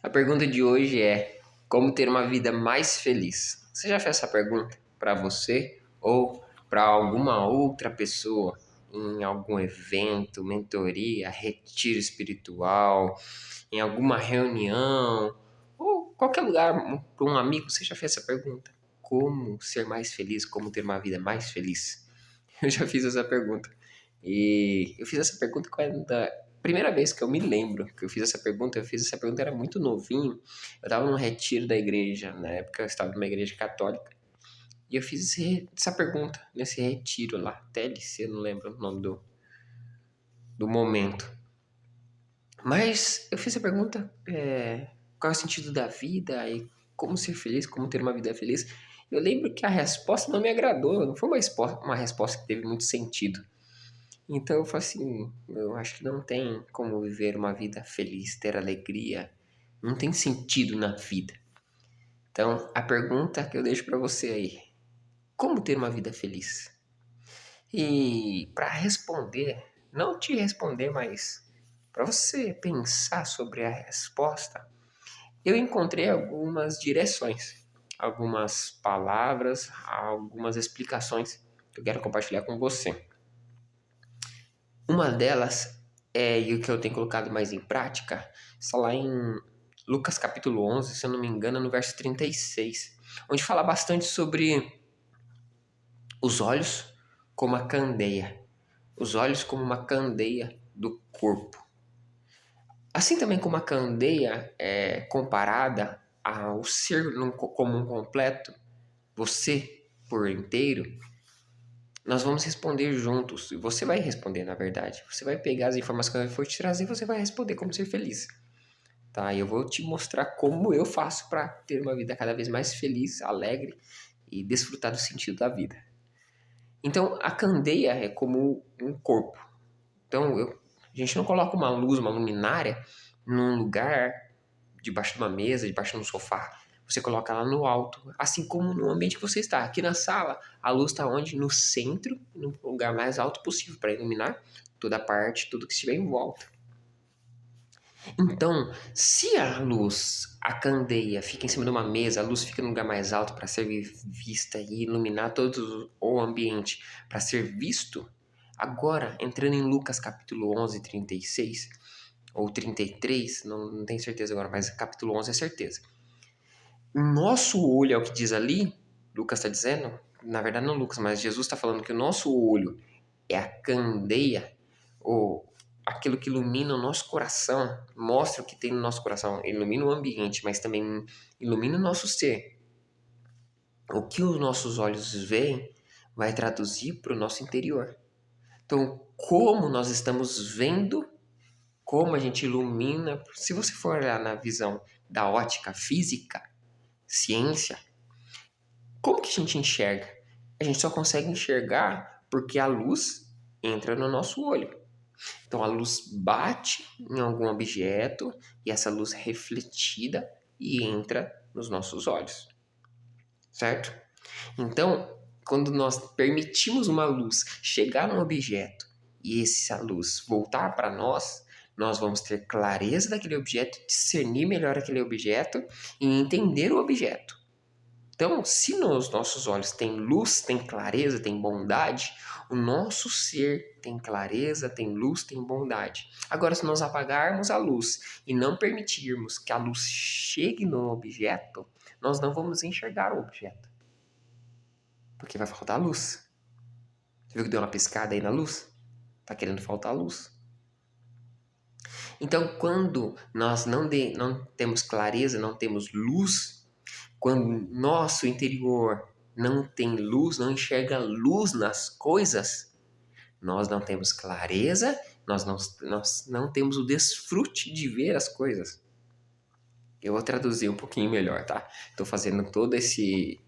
A pergunta de hoje é: como ter uma vida mais feliz? Você já fez essa pergunta para você ou para alguma outra pessoa em algum evento, mentoria, retiro espiritual, em alguma reunião ou qualquer lugar, para um amigo? Você já fez essa pergunta? Como ser mais feliz? Como ter uma vida mais feliz? Eu já fiz essa pergunta. E eu fiz essa pergunta quando primeira vez que eu me lembro que eu fiz essa pergunta, era muito novinho. Eu estava num retiro da igreja, na época eu estava numa igreja católica, e eu fiz essa pergunta nesse retiro lá, TLC, não lembro o nome do momento. Mas eu fiz a pergunta, qual é o sentido da vida e como ser feliz, como ter uma vida feliz. Eu lembro que a resposta não me agradou, não foi uma resposta que teve muito sentido. Então eu falo assim, eu acho que não tem como viver uma vida feliz, ter alegria, não tem sentido na vida. Então a pergunta que eu deixo para você aí, como ter uma vida feliz? E para responder, não te responder, mas para você pensar sobre a resposta, eu encontrei algumas direções, algumas palavras, algumas explicações que eu quero compartilhar com você. Uma delas e o que eu tenho colocado mais em prática, está lá em Lucas capítulo 11, se eu não me engano, no verso 36, onde fala bastante sobre os olhos como a candeia, os olhos como uma candeia do corpo. Assim também como a candeia é comparada ao ser como um completo, você por inteiro, nós vamos responder juntos. E você vai responder, na verdade. Você vai pegar as informações que eu for te trazer e você vai responder como ser feliz. Tá? Eu vou te mostrar como eu faço para ter uma vida cada vez mais feliz, alegre e desfrutar do sentido da vida. Então, a candeia é como um corpo. Então, a gente não coloca uma luz, uma luminária, num lugar, debaixo de uma mesa, debaixo de um sofá. Você coloca ela no alto, assim como no ambiente que você está. Aqui na sala, a luz está onde? No centro, no lugar mais alto possível, para iluminar toda a parte, tudo que estiver em volta. Então, se a luz, a candeia, fica em cima de uma mesa, a luz fica no lugar mais alto para ser vista e iluminar todo o ambiente para ser visto, agora, entrando em Lucas capítulo 11, 36, ou 33, não tenho certeza agora, mas capítulo 11 é certeza. O nosso olho, é o que diz ali, Lucas está dizendo, na verdade não Lucas, mas Jesus está falando que o nosso olho é a candeia, ou aquilo que ilumina o nosso coração, mostra o que tem no nosso coração, ilumina o ambiente, mas também ilumina o nosso ser. O que os nossos olhos veem vai traduzir para o nosso interior. Então, como nós estamos vendo, como a gente ilumina, se você for olhar na visão da ótica física, ciência, como que a gente enxerga? A gente só consegue enxergar porque a luz entra no nosso olho. Então a luz bate em algum objeto e essa luz é refletida e entra nos nossos olhos, certo? Então, quando nós permitimos uma luz chegar num objeto e essa luz voltar para nós, nós vamos ter clareza daquele objeto, discernir melhor aquele objeto e entender o objeto. Então, se nos nossos olhos tem luz, tem clareza, tem bondade, o nosso ser tem clareza, tem luz, tem bondade. Agora, se nós apagarmos a luz e não permitirmos que a luz chegue no objeto, nós não vamos enxergar o objeto. Porque vai faltar luz. Você viu que deu uma piscada aí na luz? Tá querendo faltar luz. Então, quando nós não temos clareza, não temos luz, quando nosso interior não tem luz, não enxerga luz nas coisas, nós não temos clareza, nós não temos o desfrute de ver as coisas. Eu vou traduzir um pouquinho melhor, tá? Estou fazendo todo esse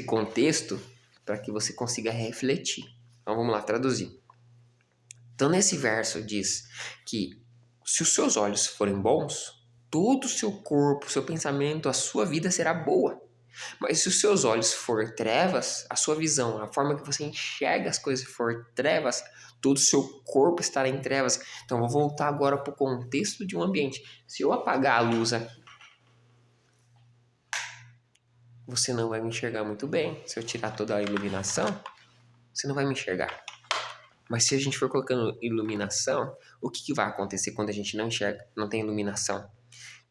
contexto para que você consiga refletir. Então vamos lá, traduzir. Então nesse verso diz que se os seus olhos forem bons, todo o seu corpo, o seu pensamento, a sua vida será boa. Mas se os seus olhos for trevas, a sua visão, a forma que você enxerga as coisas for trevas, todo o seu corpo estará em trevas. Então, eu vou voltar agora para o contexto de um ambiente. Se eu apagar a luz aqui você não vai me enxergar muito bem. Se eu tirar toda a iluminação, você não vai me enxergar. Mas se a gente for colocando iluminação, o que vai acontecer quando a gente não enxerga, não tem iluminação?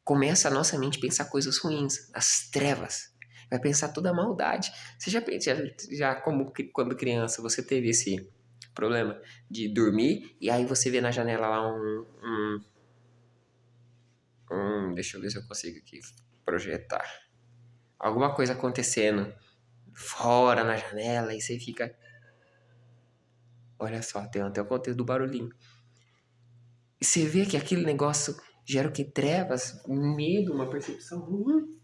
Começa a nossa mente a pensar coisas ruins, as trevas. Vai pensar toda a maldade. Você já como quando criança, você teve esse problema de dormir e aí você vê na janela lá deixa eu ver se eu consigo aqui projetar. Alguma coisa acontecendo fora na janela e você fica. Olha só, tem até o contexto do barulhinho. E você vê que aquele negócio gera o que? Trevas, medo, uma percepção ruim.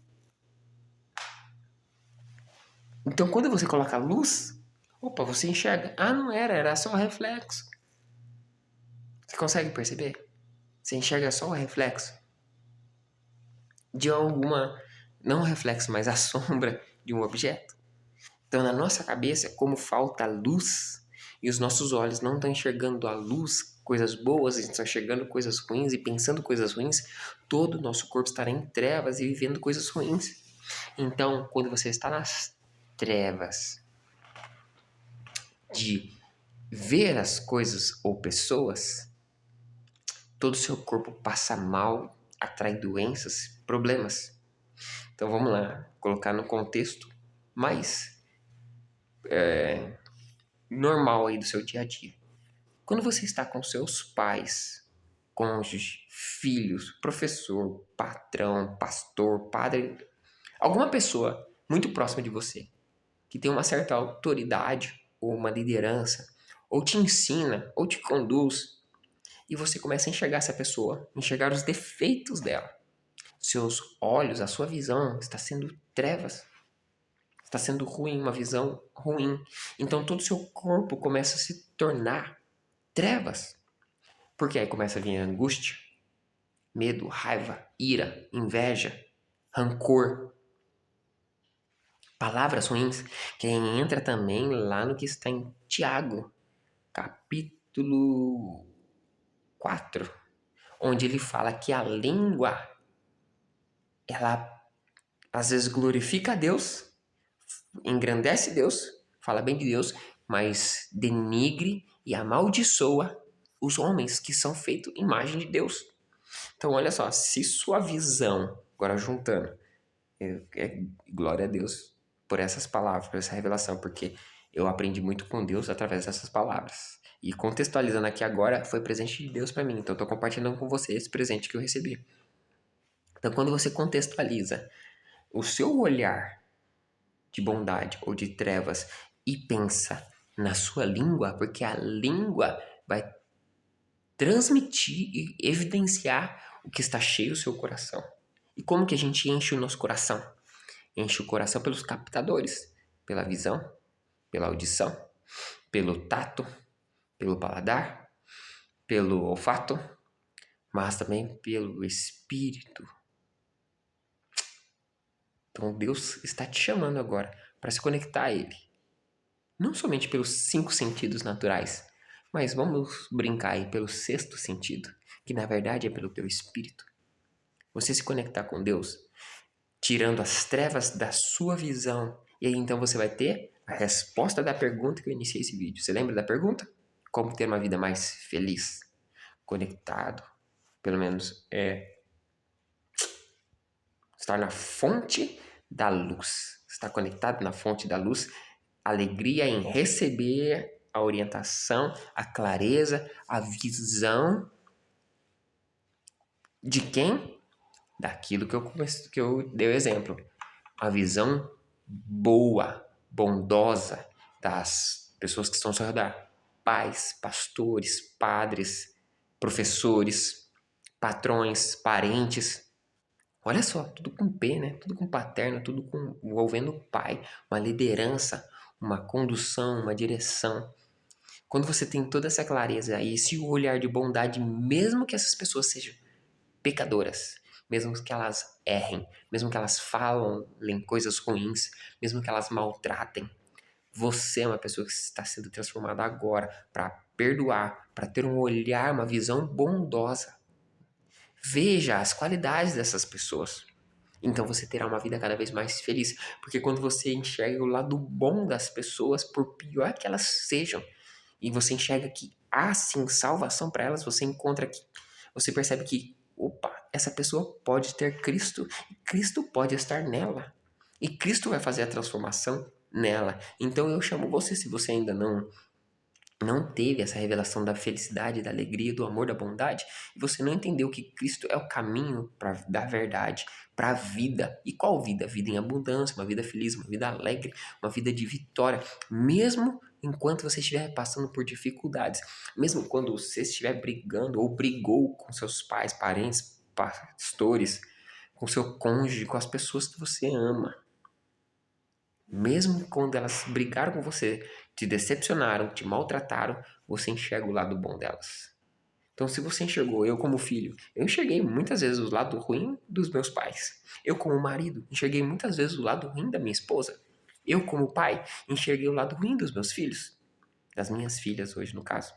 Então quando você coloca luz, opa, você enxerga. Ah, não era só reflexo. Você consegue perceber? Você enxerga só o reflexo de alguma. Não o reflexo, mas a sombra de um objeto. Então, na nossa cabeça, como falta luz e os nossos olhos não estão enxergando a luz, coisas boas, eles estão enxergando coisas ruins e pensando coisas ruins, todo o nosso corpo estará em trevas e vivendo coisas ruins. Então, quando você está nas trevas de ver as coisas ou pessoas, todo o seu corpo passa mal, atrai doenças, problemas. Então vamos lá, colocar no contexto mais normal aí do seu dia a dia. Quando você está com seus pais, cônjuge, filhos, professor, patrão, pastor, padre, alguma pessoa muito próxima de você, que tem uma certa autoridade ou uma liderança, ou te ensina, ou te conduz, e você começa a enxergar essa pessoa, enxergar os defeitos dela. Seus olhos, a sua visão está sendo trevas, está sendo ruim, uma visão ruim. Então todo o seu corpo começa a se tornar trevas. Porque aí começa a vir angústia, medo, raiva, ira, inveja, rancor, palavras ruins, que entra também lá no que está em Tiago, capítulo 4, onde ele fala que a língua, ela às vezes glorifica a Deus, engrandece Deus, fala bem de Deus, mas denigre e amaldiçoa os homens que são feitos imagem de Deus. Então, olha só, se sua visão, agora juntando, glória a Deus por essas palavras, por essa revelação, porque eu aprendi muito com Deus através dessas palavras. E contextualizando aqui agora, foi presente de Deus para mim, então eu tô compartilhando com você esse presente que eu recebi. Então, quando você contextualiza o seu olhar de bondade ou de trevas e pensa na sua língua, porque a língua vai transmitir e evidenciar o que está cheio no seu coração. E como que a gente enche o nosso coração? Enche o coração pelos captadores, pela visão, pela audição, pelo tato, pelo paladar, pelo olfato, mas também pelo espírito. Então Deus está te chamando agora para se conectar a Ele. Não somente pelos 5 sentidos naturais, mas vamos brincar aí pelo 6º sentido, que na verdade é pelo teu espírito. Você se conectar com Deus, tirando as trevas da sua visão, e aí então você vai ter a resposta da pergunta que eu iniciei esse vídeo. Você lembra da pergunta? Como ter uma vida mais feliz? Conectado, pelo menos estar na fonte da luz. Estar conectado na fonte da luz, alegria em receber a orientação, a clareza, a visão de quem? Daquilo que eu dei o exemplo. A visão boa, bondosa das pessoas que estão ao seu redor. Pais, pastores, padres, professores, patrões, parentes. Olha só, tudo com P, né? Tudo com paterno, tudo com, envolvendo o pai, uma liderança, uma condução, uma direção. Quando você tem toda essa clareza e esse olhar de bondade, mesmo que essas pessoas sejam pecadoras, mesmo que elas errem, mesmo que elas falem coisas ruins, mesmo que elas maltratem, você é uma pessoa que está sendo transformada agora para perdoar, para ter um olhar, uma visão bondosa. Veja as qualidades dessas pessoas. Então você terá uma vida cada vez mais feliz, porque quando você enxerga o lado bom das pessoas, por pior que elas sejam, e você enxerga que há sim salvação para elas, você encontra que você percebe que, opa, essa pessoa pode ter Cristo, e Cristo pode estar nela. E Cristo vai fazer a transformação nela. Então eu chamo você, se você ainda não teve essa revelação da felicidade, da alegria, do amor, da bondade, e você não entendeu que Cristo é o caminho da verdade, para a vida. E qual vida? Vida em abundância, uma vida feliz, uma vida alegre, uma vida de vitória, mesmo enquanto você estiver passando por dificuldades, mesmo quando você estiver brigando ou brigou com seus pais, parentes, pastores, com seu cônjuge, com as pessoas que você ama. Mesmo quando elas brigaram com você, te decepcionaram, te maltrataram, você enxerga o lado bom delas. Então, se você enxergou, eu como filho, eu enxerguei muitas vezes o lado ruim dos meus pais. Eu como marido, enxerguei muitas vezes o lado ruim da minha esposa. Eu como pai, enxerguei o lado ruim dos meus filhos. Das minhas filhas hoje, no caso.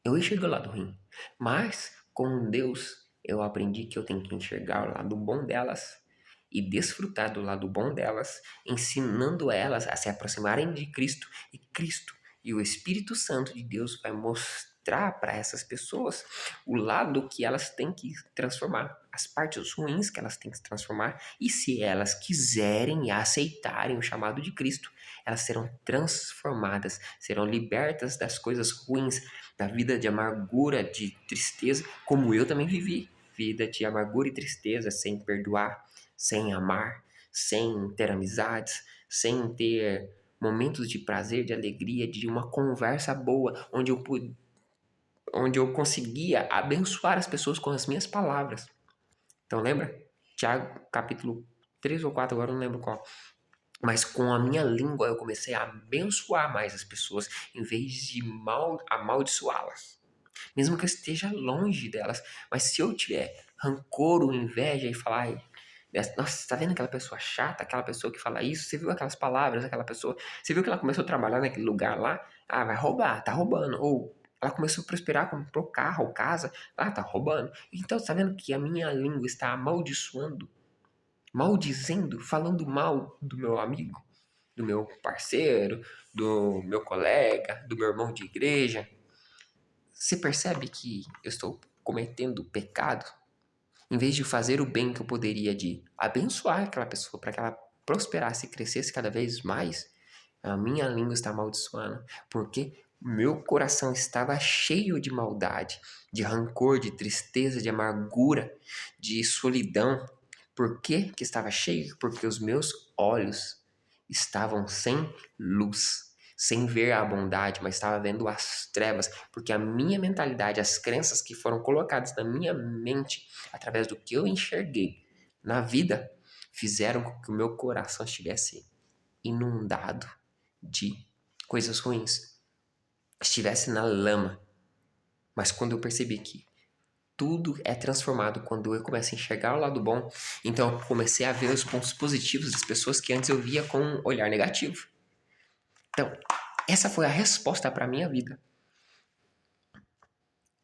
Eu enxerguei o lado ruim. Mas, com Deus, eu aprendi que eu tenho que enxergar o lado bom delas e desfrutar do lado bom delas, ensinando elas a se aproximarem de Cristo, e Cristo e o Espírito Santo de Deus vai mostrar para essas pessoas o lado que elas têm que transformar, as partes ruins que elas têm que transformar, e se elas quiserem e aceitarem o chamado de Cristo, elas serão transformadas, serão libertas das coisas ruins, da vida de amargura, de tristeza, como eu também vivi, vida de amargura e tristeza, sem perdoar, sem amar, sem ter amizades, sem ter momentos de prazer, de alegria, de uma conversa boa, onde eu conseguia abençoar as pessoas com as minhas palavras. Então lembra? Tiago, capítulo 3 ou 4, agora eu não lembro qual. Mas com a minha língua eu comecei a abençoar mais as pessoas, em vez de amaldiçoá-las. Mesmo que eu esteja longe delas. Mas se eu tiver rancor ou inveja e falar, "Ai, nossa, você tá vendo aquela pessoa chata, aquela pessoa que fala isso? Você viu aquelas palavras daquela pessoa? Você viu que ela começou a trabalhar naquele lugar lá? Ah, vai roubar, tá roubando. Ou ela começou a prosperar, comprou carro ou casa, ah, tá roubando. Então, você tá vendo que a minha língua está amaldiçoando, maldizendo, falando mal do meu amigo, do meu parceiro, do meu colega, do meu irmão de igreja. Você percebe que eu estou cometendo pecado? Em vez de fazer o bem que eu poderia de abençoar aquela pessoa para que ela prosperasse e crescesse cada vez mais, a minha língua está amaldiçoando, porque meu coração estava cheio de maldade, de rancor, de tristeza, de amargura, de solidão. Por que que estava cheio? Porque os meus olhos estavam sem luz, sem ver a bondade, mas estava vendo as trevas, porque a minha mentalidade, as crenças que foram colocadas na minha mente, através do que eu enxerguei na vida, fizeram com que o meu coração estivesse inundado de coisas ruins, estivesse na lama. Mas quando eu percebi que tudo é transformado quando eu começo a enxergar o lado bom, então eu comecei a ver os pontos positivos das pessoas que antes eu via com um olhar negativo. Então, essa foi a resposta para a minha vida.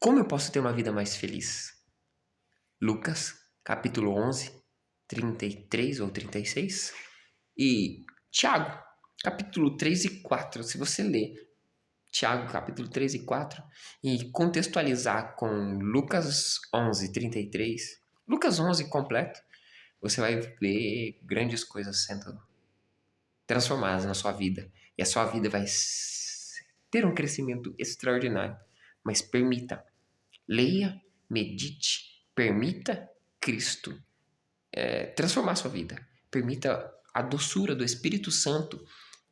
Como eu posso ter uma vida mais feliz? Lucas, capítulo 11, 33 ou 36. E Tiago, capítulo 3 e 4. Se você ler Tiago, capítulo 3 e 4, e contextualizar com Lucas 11, 33, Lucas 11 completo, você vai ver grandes coisas sendo transformadas na sua vida. E a sua vida vai ter um crescimento extraordinário. Mas permita, leia, medite, permita Cristo transformar a sua vida. Permita a doçura do Espírito Santo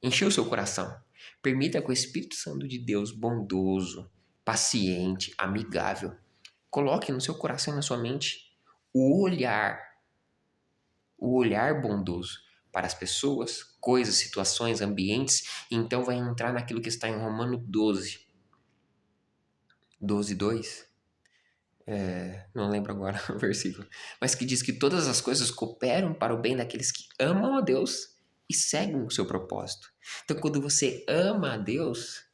encher o seu coração. Permita que o Espírito Santo de Deus, bondoso, paciente, amigável, coloque no seu coração e na sua mente o olhar bondoso para as pessoas, coisas, situações, ambientes, e então vai entrar naquilo que está em Romano 12, 12, 2. Não lembro agora o versículo, mas que diz que todas as coisas cooperam para o bem daqueles que amam a Deus e seguem o seu propósito. Então, quando você ama a Deus,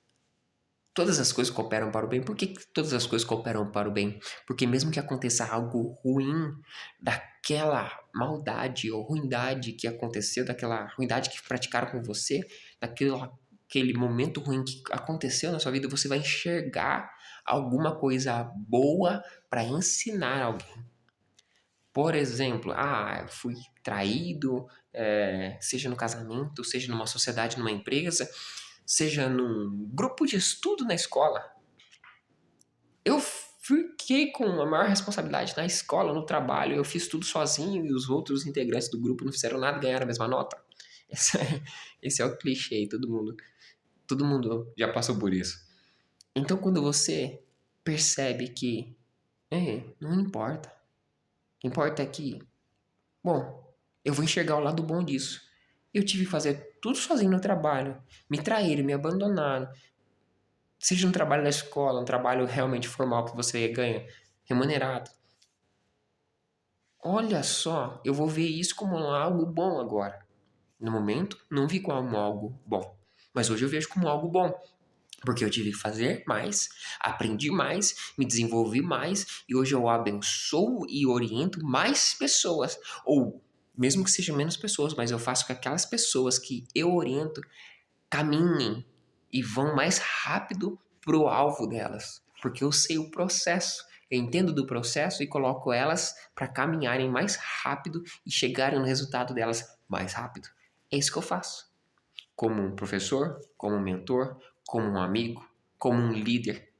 todas as coisas cooperam para o bem. Por que todas as coisas cooperam para o bem? Porque mesmo que aconteça algo ruim daquela maldade ou ruindade que aconteceu, daquela ruindade que praticaram com você, aquele momento ruim que aconteceu na sua vida, você vai enxergar alguma coisa boa para ensinar alguém. Por exemplo, eu fui traído, seja no casamento, seja numa sociedade, numa empresa, seja num grupo de estudo na escola. Eu fiquei com a maior responsabilidade na escola, no trabalho, eu fiz tudo sozinho e os outros integrantes do grupo não fizeram nada e ganharam a mesma nota. Esse é o clichê, todo mundo já passou por isso. Então, quando você percebe que não importa, o que importa é que, bom, eu vou enxergar o lado bom disso. Eu tive que fazer tudo sozinho no trabalho, me traíram, me abandonaram. Seja um trabalho na escola, um trabalho realmente formal que você ganha remunerado. Olha só, eu vou ver isso como algo bom agora. No momento, não vi como algo bom. Mas hoje eu vejo como algo bom. Porque eu tive que fazer mais, aprendi mais, me desenvolvi mais e hoje eu abençoo e oriento mais pessoas. Ou mesmo que sejam menos pessoas, mas eu faço com que aquelas pessoas que eu oriento caminhem e vão mais rápido pro alvo delas. Porque eu sei o processo. Eu entendo do processo e coloco elas para caminharem mais rápido e chegarem no resultado delas mais rápido. É isso que eu faço. Como um professor, como um mentor, como um amigo, como um líder.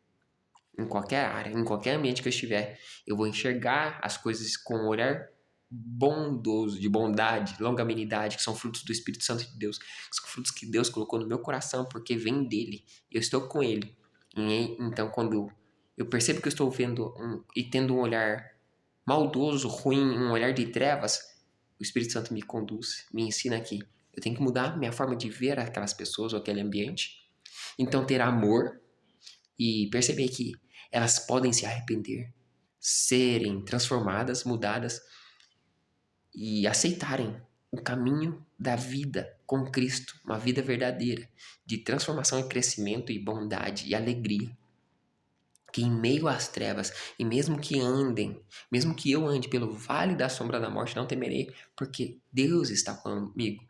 Em qualquer área, em qualquer ambiente que eu estiver, eu vou enxergar as coisas com um olhar bondoso, de bondade, longanimidade, que são frutos do Espírito Santo de Deus, que são frutos que Deus colocou no meu coração, porque vem dele, eu estou com ele. Então, quando eu percebo que eu estou vendo e tendo um olhar maldoso, ruim, um olhar de trevas, o Espírito Santo me conduz, me ensina que eu tenho que mudar minha forma de ver aquelas pessoas ou aquele ambiente. Então, ter amor e perceber que elas podem se arrepender, serem transformadas, mudadas e aceitarem o caminho da vida com Cristo, uma vida verdadeira, de transformação e crescimento e bondade e alegria. Que em meio às trevas, e mesmo que eu ande pelo vale da sombra da morte, não temerei, porque Deus está comigo.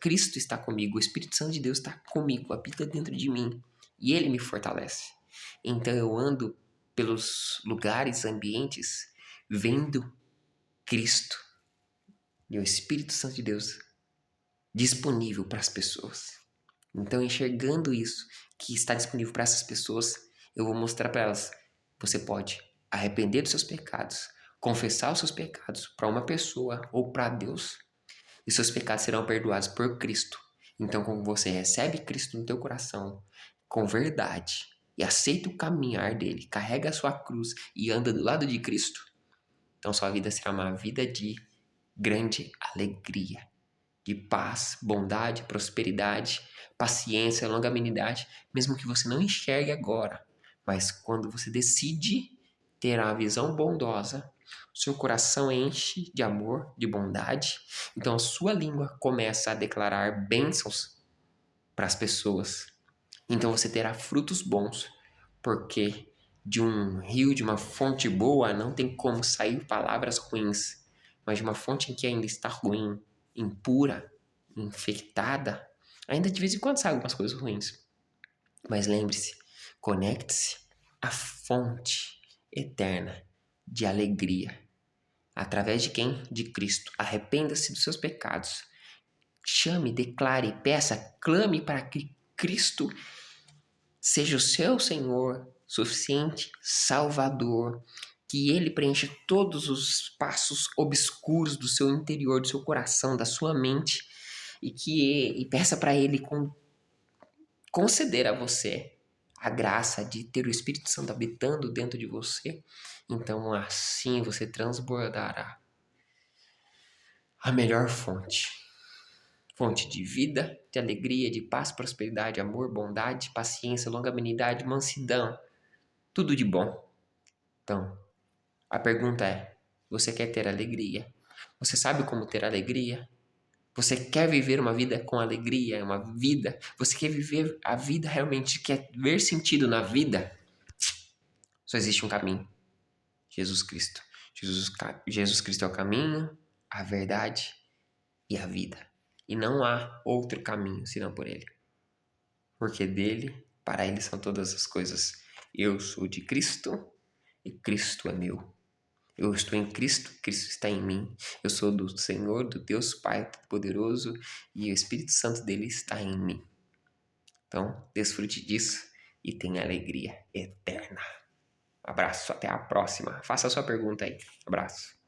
Cristo está comigo, o Espírito Santo de Deus está comigo, habita dentro de mim, e ele me fortalece. Então eu ando pelos lugares, ambientes, vendo Cristo e o Espírito Santo de Deus disponível para as pessoas. Então, enxergando isso, que está disponível para essas pessoas, eu vou mostrar para elas: você pode arrepender dos seus pecados, confessar os seus pecados para uma pessoa ou para Deus, e seus pecados serão perdoados por Cristo. Então, quando você recebe Cristo no teu coração, com verdade, e aceita o caminhar dele, carrega a sua cruz e anda do lado de Cristo, então sua vida será uma vida de grande alegria, de paz, bondade, prosperidade, paciência, longanimidade, mesmo que você não enxergue agora, mas quando você decide ter a visão bondosa, seu coração enche de amor, de bondade, então a sua língua começa a declarar bênçãos para as pessoas. Então você terá frutos bons, porque de um rio, de uma fonte boa, não tem como sair palavras ruins, mas de uma fonte em que ainda está ruim, impura, infectada, ainda de vez em quando saem algumas coisas ruins. Mas lembre-se, conecte-se à fonte eterna de alegria. Através de quem? De Cristo. Arrependa-se dos seus pecados. Chame, declare, peça, clame para que Cristo seja o seu Senhor suficiente, Salvador, que Ele preencha todos os espaços obscuros do seu interior, do seu coração, da sua mente, e peça para Ele conceder a você a graça de ter o Espírito Santo habitando dentro de você. Então assim você transbordará a melhor fonte de vida, de alegria, de paz, prosperidade, amor, bondade, paciência, longanimidade, mansidão, tudo de bom. Então, a pergunta é: você quer ter alegria? Você sabe como ter alegria? Você quer viver uma vida com alegria, uma vida? Você quer viver a vida realmente? Quer ver sentido na vida? Só existe um caminho: Jesus Cristo. Jesus Cristo é o caminho, a verdade e a vida. E não há outro caminho senão por ele. Porque dele, para ele são todas as coisas. Eu sou de Cristo e Cristo é meu. Eu estou em Cristo, Cristo está em mim. Eu sou do Senhor, do Deus Pai Todo-Poderoso e o Espírito Santo dele está em mim. Então, desfrute disso e tenha alegria eterna. Abraço, até a próxima. Faça a sua pergunta aí. Abraço.